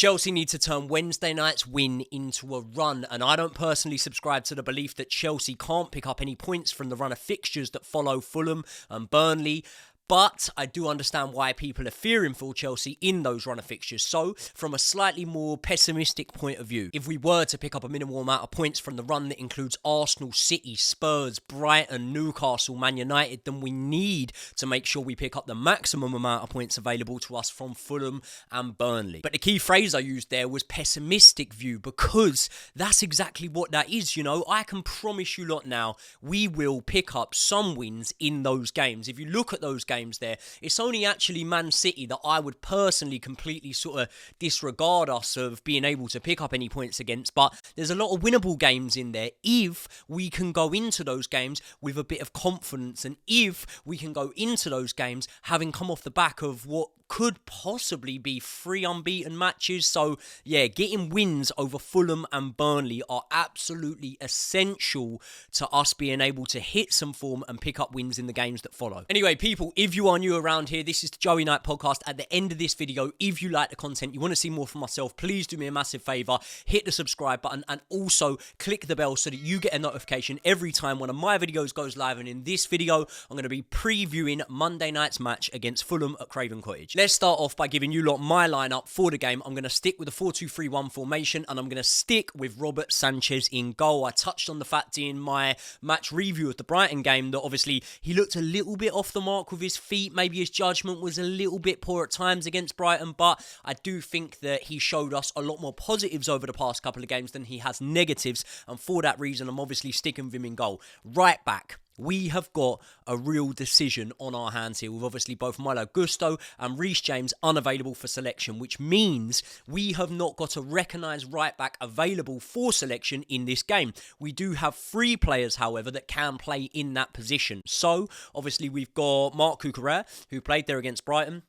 Chelsea need to turn Wednesday night's win into a run, and I don't personally subscribe to the belief that Chelsea can't pick up any points from the run of fixtures that follow Fulham and Burnley. But I do understand why people are fearing for Chelsea in those run of fixtures. So, from a slightly more pessimistic point of view, if we were to pick up a minimal amount of points from the run that includes Arsenal, City, Spurs, Brighton, Newcastle, Man United, then we need to make sure we pick up the maximum amount of points available to us from Fulham and Burnley. But the key phrase I used there was pessimistic view, because that's exactly what that is, you know. I can promise you lot now, we will pick up some wins in those games. If you look at those games there, it's only actually Man City that I would personally completely sort of disregard us of being able to pick up any points against, but there's a lot of winnable games in there if we can go into those games with a bit of confidence, and if we can go into those games having come off the back of what could possibly be 3 unbeaten matches. So yeah, getting wins over Fulham and Burnley are absolutely essential to us being able to hit some form and pick up wins in the games that follow. Anyway, people, if you are new around here, this is the Joey Knight podcast. At the end of this video, if you like the content, you want to see more from myself, please do me a massive favour, hit the subscribe button and also click the bell so that you get a notification every time one of my videos goes live. And in this video, I'm going to be previewing Monday night's match against Fulham at Craven Cottage. Let's start off by giving you lot my lineup for the game. I'm going to stick with the 4-2-3-1 formation, and I'm going to stick with Robert Sanchez in goal. I touched on the fact in my match review of the Brighton game that obviously he looked a little bit off the mark with his feet. Maybe his judgment was a little bit poor at times against Brighton, but I do think that he showed us a lot more positives over the past couple of games than he has negatives, and for that reason, I'm obviously sticking with him in goal. Right back, we have got a real decision on our hands here with obviously both Milo Gusto and Reece James unavailable for selection, which means we have not got a recognised right back available for selection in this game. We do have 3 players, however, that can play in that position. So obviously we've got Marc Cucurella, who played there against Brighton.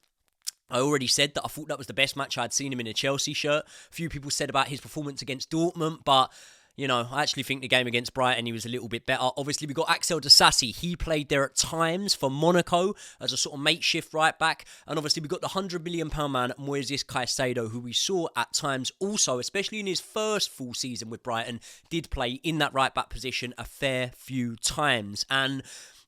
I already said that I thought that was the best match I'd seen him in a Chelsea shirt. A few people said about his performance against Dortmund, but you know, I actually think the game against Brighton, he was a little bit better. Obviously, we got Axel Disasi. He played there at times for Monaco as a sort of makeshift right back. And obviously, we got the £100 million man, Moises Caicedo, who we saw at times also, especially in his first full season with Brighton, did play in that right back position a fair few times. And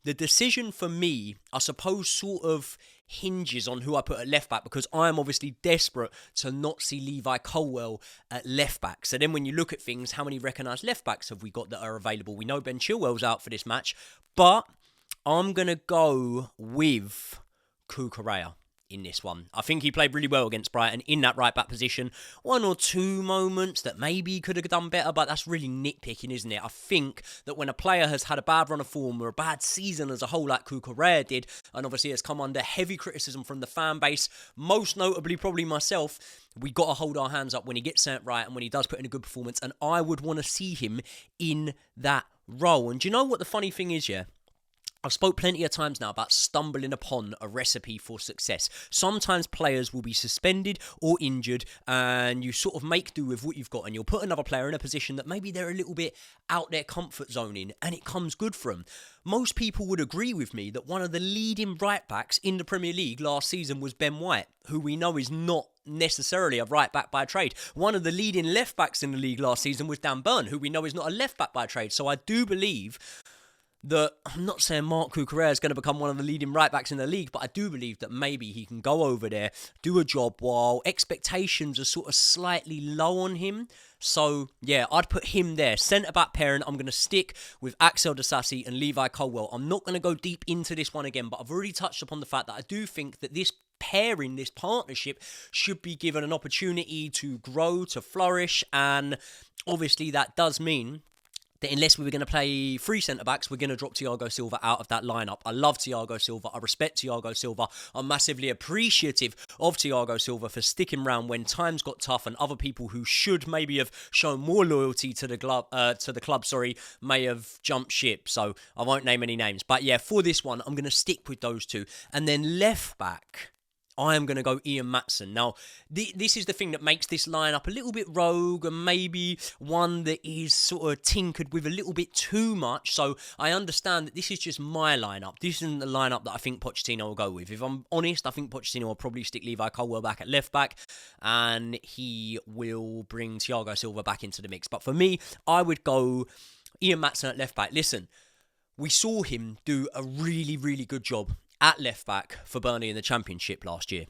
the decision for me, I suppose, sort of hinges on who I put at left back, because I am obviously desperate to not see Levi Colwill at left back. So then when you look at things, how many recognised left backs have we got that are available? We know Ben Chilwell's out for this match, but I'm going to go with Cucurella in this one. I think he played really well against Brighton in that right back position. 1 or 2 moments that maybe he could have done better, but that's really nitpicking, isn't it? I think that when a player has had a bad run of form or a bad season as a whole like Cucurella did, and obviously has come under heavy criticism from the fan base, most notably probably myself, we got to hold our hands up when he gets sent right and when he does put in a good performance, and I would want to see him in that role. And do you know what the funny thing is, yeah? I've spoke plenty of times now about stumbling upon a recipe for success. Sometimes players will be suspended or injured and you sort of make do with what you've got, and you'll put another player in a position that maybe they're a little bit out their comfort zone in, and it comes good for them. Most people would agree with me that one of the leading right backs in the Premier League last season was Ben White, who we know is not necessarily a right back by trade. One of the leading left backs in the league last season was Dan Burn, who we know is not a left back by trade. So I do believe that, I'm not saying Marc Cucurella is going to become one of the leading right backs in the league, but I do believe that maybe he can go over there, do a job while expectations are sort of slightly low on him. So yeah, I'd put him there. Centre-back pairing, I'm going to stick with Axel Disasi and Levi Colwill. I'm not going to go deep into this one again, but I've already touched upon the fact that I do think that this pairing, this partnership, should be given an opportunity to grow, to flourish, and obviously that does mean that unless we were going to play 3 centre-backs, we're going to drop Thiago Silva out of that lineup. I love Thiago Silva. I respect Thiago Silva. I'm massively appreciative of Thiago Silva for sticking around when times got tough and other people who should maybe have shown more loyalty to the club, may have jumped ship. So I won't name any names. But yeah, for this one, I'm going to stick with those 2. And then left back, I am going to go Ian Maatsen. Now, this is the thing that makes this lineup a little bit rogue and maybe one that is sort of tinkered with a little bit too much. So I understand that this is just my lineup. This isn't the lineup that I think Pochettino will go with. If I'm honest, I think Pochettino will probably stick Levi Colwill back at left back and he will bring Thiago Silva back into the mix. But for me, I would go Ian Maatsen at left back. Listen, we saw him do a really, really good job at left back for Burnley in the Championship last year.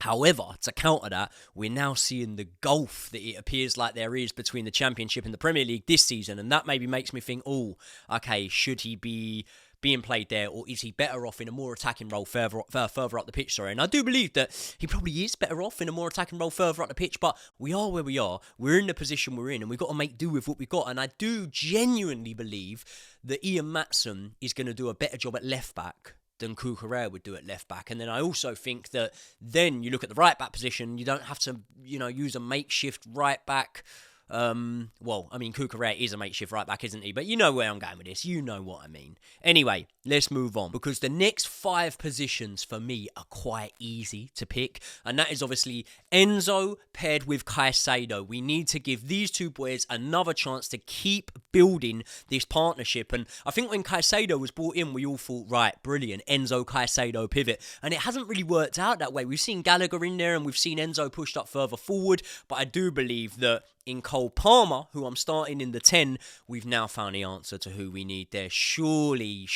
However, to counter that, we're now seeing the gulf that it appears like there is between the Championship and the Premier League this season, and that maybe makes me think, oh, okay, should he be being played there, or is he better off in a more attacking role further up the pitch? And I do believe that he probably is better off in a more attacking role further up the pitch, but we are where we are. We're in the position we're in, and we've got to make do with what we've got. And I do genuinely believe that Ian Maatsen is going to do a better job at left back than Cucurella would do at left back. And then I also think that then you look at the right back position, you don't have to, use a makeshift right back. Cucurella is a makeshift right back, isn't he? But you know where I'm going with this. You know what I mean. Anyway, let's move on, because the next 5 positions for me are quite easy to pick. And that is obviously Enzo paired with Caicedo. We need to give these two boys another chance to keep building this partnership. And I think when Caicedo was brought in, we all thought, right, brilliant, Enzo Caicedo pivot. And it hasn't really worked out that way. We've seen Gallagher in there and we've seen Enzo pushed up further forward. But I do believe that in Cole Palmer, who I'm starting in the 10, we've now found the answer to who we need there. Surely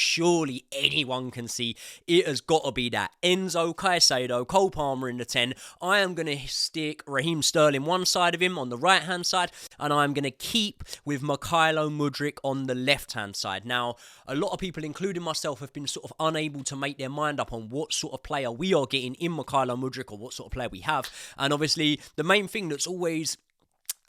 anyone can see it has got to be that. Enzo Caicedo, Cole Palmer in the 10. I am going to stick Raheem Sterling one side of him on the right-hand side, and I'm going to keep with Mykhailo Mudryk on the left-hand side. Now, a lot of people, including myself, have been sort of unable to make their mind up on what sort of player we are getting in Mykhailo Mudryk, or what sort of player we have. And obviously, the main thing that's always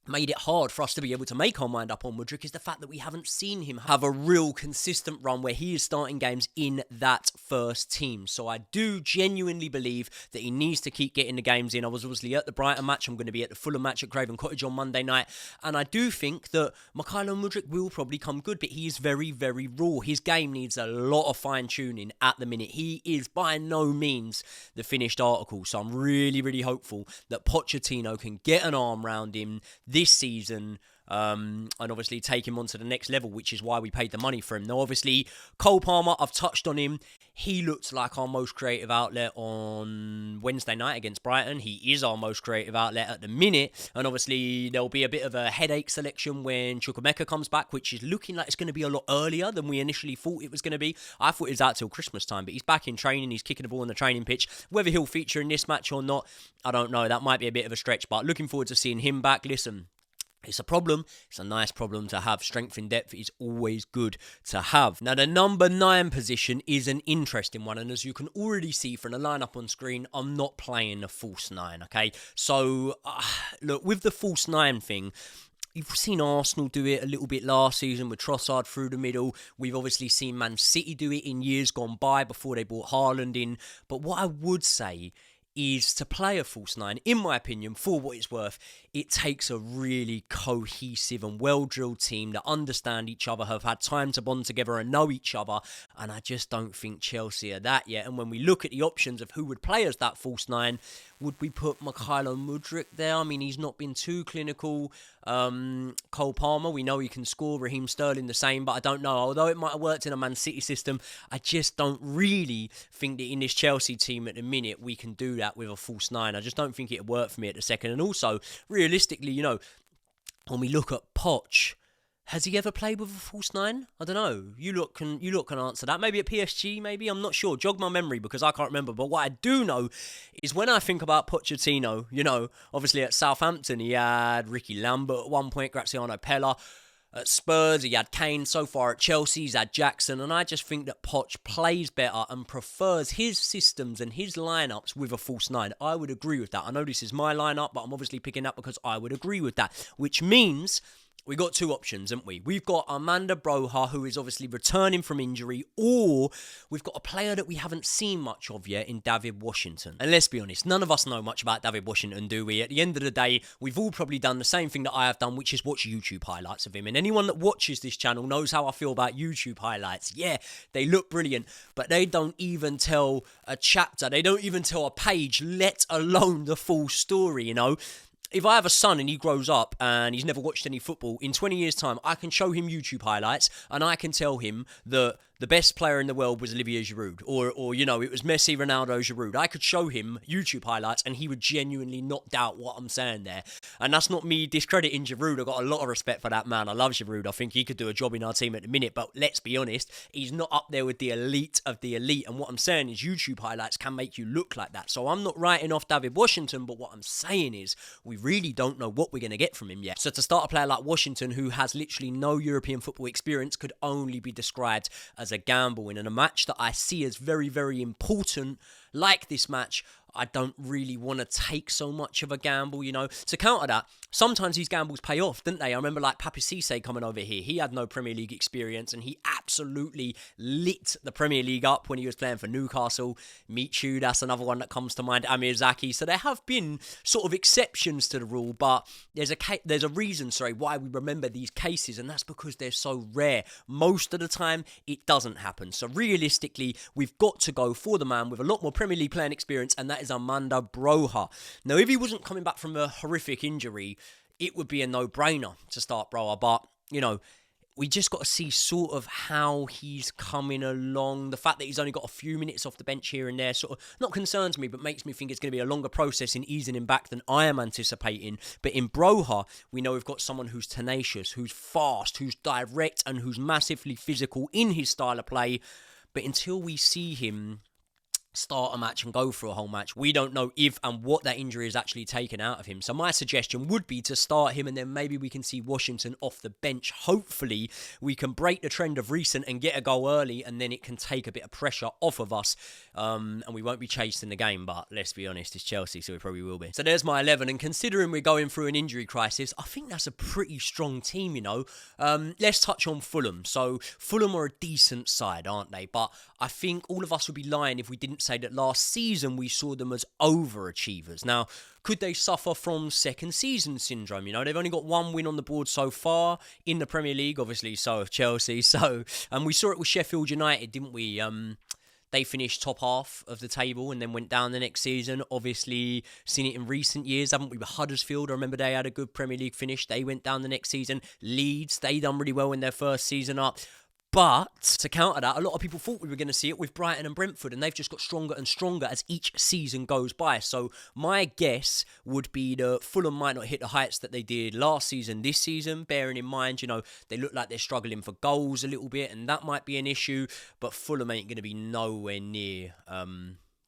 made it hard for us to be able to make our mind up on Mudryk is the fact that we haven't seen him have a real consistent run where he is starting games in that first team. So I do genuinely believe that he needs to keep getting the games in. I was obviously at the Brighton match. I'm going to be at the Fulham match at Craven Cottage on Monday night. And I do think that Mykhailo Mudryk will probably come good, but he is very, very raw. His game needs a lot of fine-tuning at the minute. He is by no means the finished article. So I'm really, really hopeful that Pochettino can get an arm around him this season, and obviously take him on to the next level, which is why we paid the money for him. Now, obviously, Cole Palmer, I've touched on him. He looked like our most creative outlet on Wednesday night against Brighton. He is our most creative outlet at the minute. And obviously, there'll be a bit of a headache selection when Chukwuemeka comes back, which is looking like it's going to be a lot earlier than we initially thought it was going to be. I thought it was out till Christmas time, but he's back in training. He's kicking the ball on the training pitch. Whether he'll feature in this match or not, I don't know. That might be a bit of a stretch, but looking forward to seeing him back. Listen, it's a problem. It's a nice problem to have. Strength in depth is always good to have. Now, the number 9 position is an interesting one. And as you can already see from the lineup on screen, I'm not playing a false 9, okay? So, look, with the false 9 thing, you've seen Arsenal do it a little bit last season with Trossard through the middle. We've obviously seen Man City do it in years gone by before they brought Haaland in. But what I would say is to play a false 9, in my opinion, for what it's worth, it takes a really cohesive and well-drilled team that understand each other, have had time to bond together and know each other, and I just don't think Chelsea are that yet. And when we look at the options of who would play as that false 9, would we put Mykhailo Mudryk there? I mean, he's not been too clinical. Cole Palmer, we know he can score. Raheem Sterling the same, but I don't know. Although it might have worked in a Man City system, I just don't really think that in this Chelsea team at the minute we can do that with a false 9. I just don't think it'd work for me at the second. And also, realistically, when we look at Poch, has he ever played with a false 9? I don't know. You lot can answer that. Maybe at PSG, maybe. I'm not sure. Jog my memory because I can't remember. But what I do know is when I think about Pochettino, obviously at Southampton, he had Ricky Lambert at one point, Graziano Pella. At Spurs, he had Kane. So far at Chelsea, he's had Jackson. And I just think that Poch plays better and prefers his systems and his lineups with a false 9. I would agree with that. I know this is my lineup, but I'm obviously picking that because I would agree with that. Which means we got two options, haven't we? We've got Armando Broja, who is obviously returning from injury, or we've got a player that we haven't seen much of yet in David Washington. And let's be honest, none of us know much about David Washington, do we? At the end of the day, we've all probably done the same thing that I have done, which is watch YouTube highlights of him. And anyone that watches this channel knows how I feel about YouTube highlights. Yeah, they look brilliant, but they don't even tell a chapter. They don't even tell a page, let alone the full story, you know? If I have a son and he grows up and he's never watched any football, in 20 years' time, I can show him YouTube highlights and I can tell him that the best player in the world was Olivier Giroud, or you know, it was Messi, Ronaldo, Giroud. I could show him YouTube highlights and he would genuinely not doubt what I'm saying there. And that's not me discrediting Giroud. I've got a lot of respect for that man. I love Giroud. I think he could do a job in our team at the minute, but let's be honest, he's not up there with the elite of the elite. And what I'm saying is YouTube highlights can make you look like that. So I'm not writing off David Washington, but what I'm saying is we really don't know what we're going to get from him yet. So to start a player like Washington, who has literally no European football experience, could only be described as a gamble. And in a match that I see as very, very important, like this match, I don't really want to take so much of a gamble, you know. To counter that, sometimes these gambles pay off, didn't they? I remember like Papi Cisse coming over here. He had no Premier League experience and he absolutely lit the Premier League up when he was playing for Newcastle. Michu, that's another one that comes to mind. Amir Zaki. So there have been sort of exceptions to the rule, but there's a reason, why we remember these cases, and that's because they're so rare. Most of the time, it doesn't happen. So realistically, we've got to go for the man with a lot more Premier League playing experience, and that is Armando Broja. Now, if he wasn't coming back from a horrific injury, it would be a no-brainer to start Broja, but, you know, we just got to see sort of how he's coming along. The fact that he's only got a few minutes off the bench here and there sort of not concerns me, but makes me think it's going to be a longer process in easing him back than I am anticipating. But in Broja, we know we've got someone who's tenacious, who's fast, who's direct, and who's massively physical in his style of play. But until we see him start a match and go through a whole match, we don't know if and what that injury is actually taken out of him. So my suggestion would be to start him, and then maybe we can see Washington off the bench. Hopefully we can break the trend of recent and get a goal early, and then it can take a bit of pressure off of us, and we won't be chasing the game. But let's be honest, it's Chelsea, so we probably will be. So there's my 11, and considering we're going through an injury crisis, I think that's a pretty strong team, you know. Let's touch on Fulham. So Fulham are a decent side, aren't they? But I think all of us would be lying if we didn't say that last season we saw them as overachievers. Now, could they suffer from second season syndrome? You know, they've only got one win on the board so far in the Premier League. Obviously, so have Chelsea. And we saw it with Sheffield United, didn't we? They finished top half of the table and then went down the next season. Obviously, seen it in recent years, haven't we? With Huddersfield, I remember they had a good Premier League finish. They went down the next season. Leeds, they done really well in their first season up. But to counter that, a lot of people thought we were going to see it with Brighton and Brentford, and they've just got stronger and stronger as each season goes by. So my guess would be that Fulham might not hit the heights that they did last season, this season, bearing in mind, you know, they look like they're struggling for goals a little bit, and that might be an issue, but Fulham ain't going to be nowhere near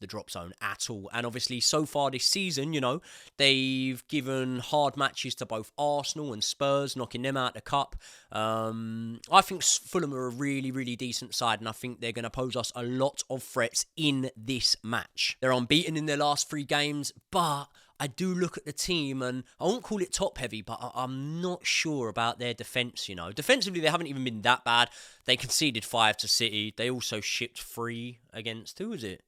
the drop zone at all. And obviously, so far this season, you know, they've given hard matches to both Arsenal and Spurs, knocking them out of the cup. I think Fulham are a really, really decent side, and I think they're going to pose us a lot of threats in this match. They're unbeaten in their last 3 games, but I do look at the team, and I won't call it top-heavy, but I'm not sure about their defence, you know. Defensively, they haven't even been that bad. They conceded 5 to City. They also shipped 3 against, who was it?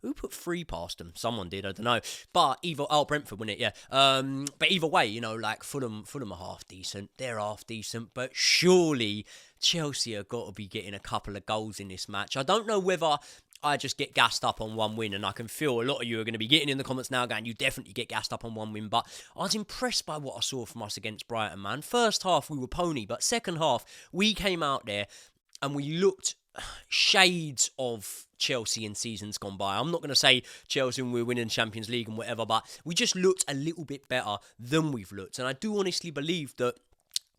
Who put 3 past them? Someone did, I don't know. But Brentford, wasn't it? Yeah. But either way, you know, like Fulham are half decent. They're half decent. But surely Chelsea have got to be getting a couple of goals in this match. I don't know whether I just get gassed up on one win, and I can feel a lot of you are going to be getting in the comments now going, you definitely get gassed up on one win. But I was impressed by what I saw from us against Brighton, man. First half, we were pony, but second half, we came out there and we looked shades of Chelsea in seasons gone by. I'm not going to say Chelsea and we're winning Champions League and whatever, but we just looked a little bit better than we've looked. And I do honestly believe that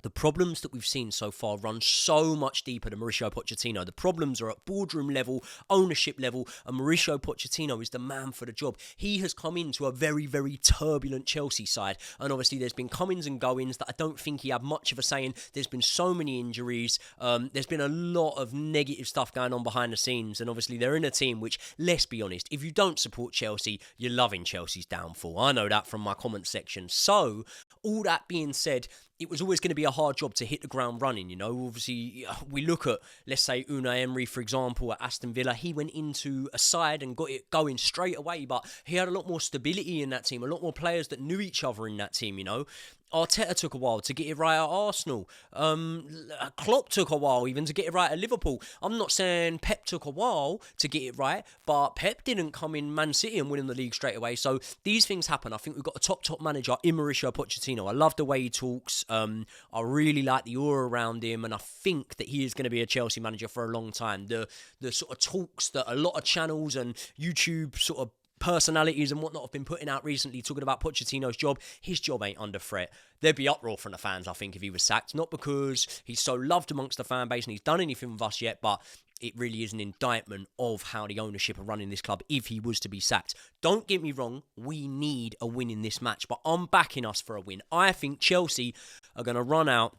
the problems that we've seen so far run so much deeper than Mauricio Pochettino. The problems are at boardroom level, ownership level, and Mauricio Pochettino is the man for the job. He has come into a very, very turbulent Chelsea side, and obviously there's been comings and goings that I don't think he had much of a say in. There's been so many injuries. There's been a lot of negative stuff going on behind the scenes, and obviously they're in a team which, let's be honest, if you don't support Chelsea, you're loving Chelsea's downfall. I know that from my comment section. So, all that being said, it was always going to be a hard job to hit the ground running, you know. Obviously, we look at, let's say, Unai Emery, for example, at Aston Villa. He went into a side and got it going straight away, but he had a lot more stability in that team, a lot more players that knew each other in that team, you know. Arteta took a while to get it right at Arsenal. Klopp took a while even to get it right at Liverpool. I'm not saying Pep took a while to get it right, but Pep didn't come in Man City and win the league straight away. So these things happen. I think we've got a top manager in Mauricio Pochettino. I love the way he talks. I really like the aura around him, and I think that he is going to be a Chelsea manager for a long time. The sort of talks that a lot of channels and YouTube sort of personalities and whatnot have been putting out recently talking about Pochettino's job. His job ain't under threat. There'd be uproar from the fans, I think, if he was sacked. Not because he's so loved amongst the fan base and he's done anything with us yet, but it really is an indictment of how the ownership are running this club if he was to be sacked. Don't get me wrong, we need a win in this match, but I'm backing us for a win. I think Chelsea are going to run out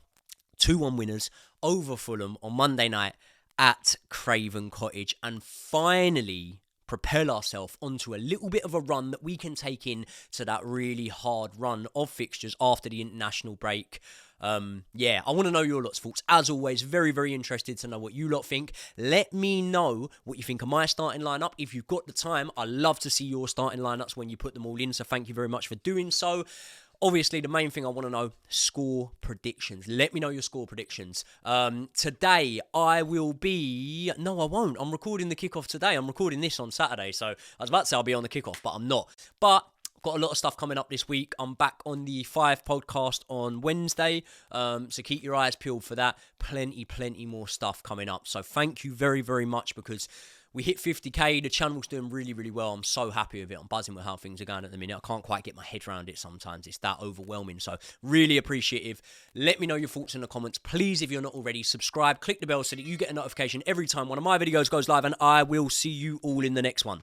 2-1 winners over Fulham on Monday night at Craven Cottage and finally propel ourselves onto a little bit of a run that we can take in to that really hard run of fixtures after the international break. I want to know your lot's thoughts. As always, very, very interested to know what you lot think. Let me know what you think of my starting lineup. If you've got the time, I love to see your starting lineups when you put them all in, so thank you very much for doing so. Obviously, the main thing I want to know, score predictions. Let me know your score predictions. Today, I will be... No, I won't. I'm recording the kickoff today. I'm recording this on Saturday. So I was about to say I'll be on the kickoff, but I'm not. But got a lot of stuff coming up this week. I'm back on the 5 podcast on Wednesday. So keep your eyes peeled for that. Plenty more stuff coming up. So thank you very, very much because... we hit 50k, the channel's doing really, really well. I'm so happy with it. I'm buzzing with how things are going at the minute. I can't quite get my head around it sometimes. It's that overwhelming. So really appreciative. Let me know your thoughts in the comments. Please, if you're not already, subscribe, click the bell so that you get a notification every time one of my videos goes live. And I will see you all in the next one.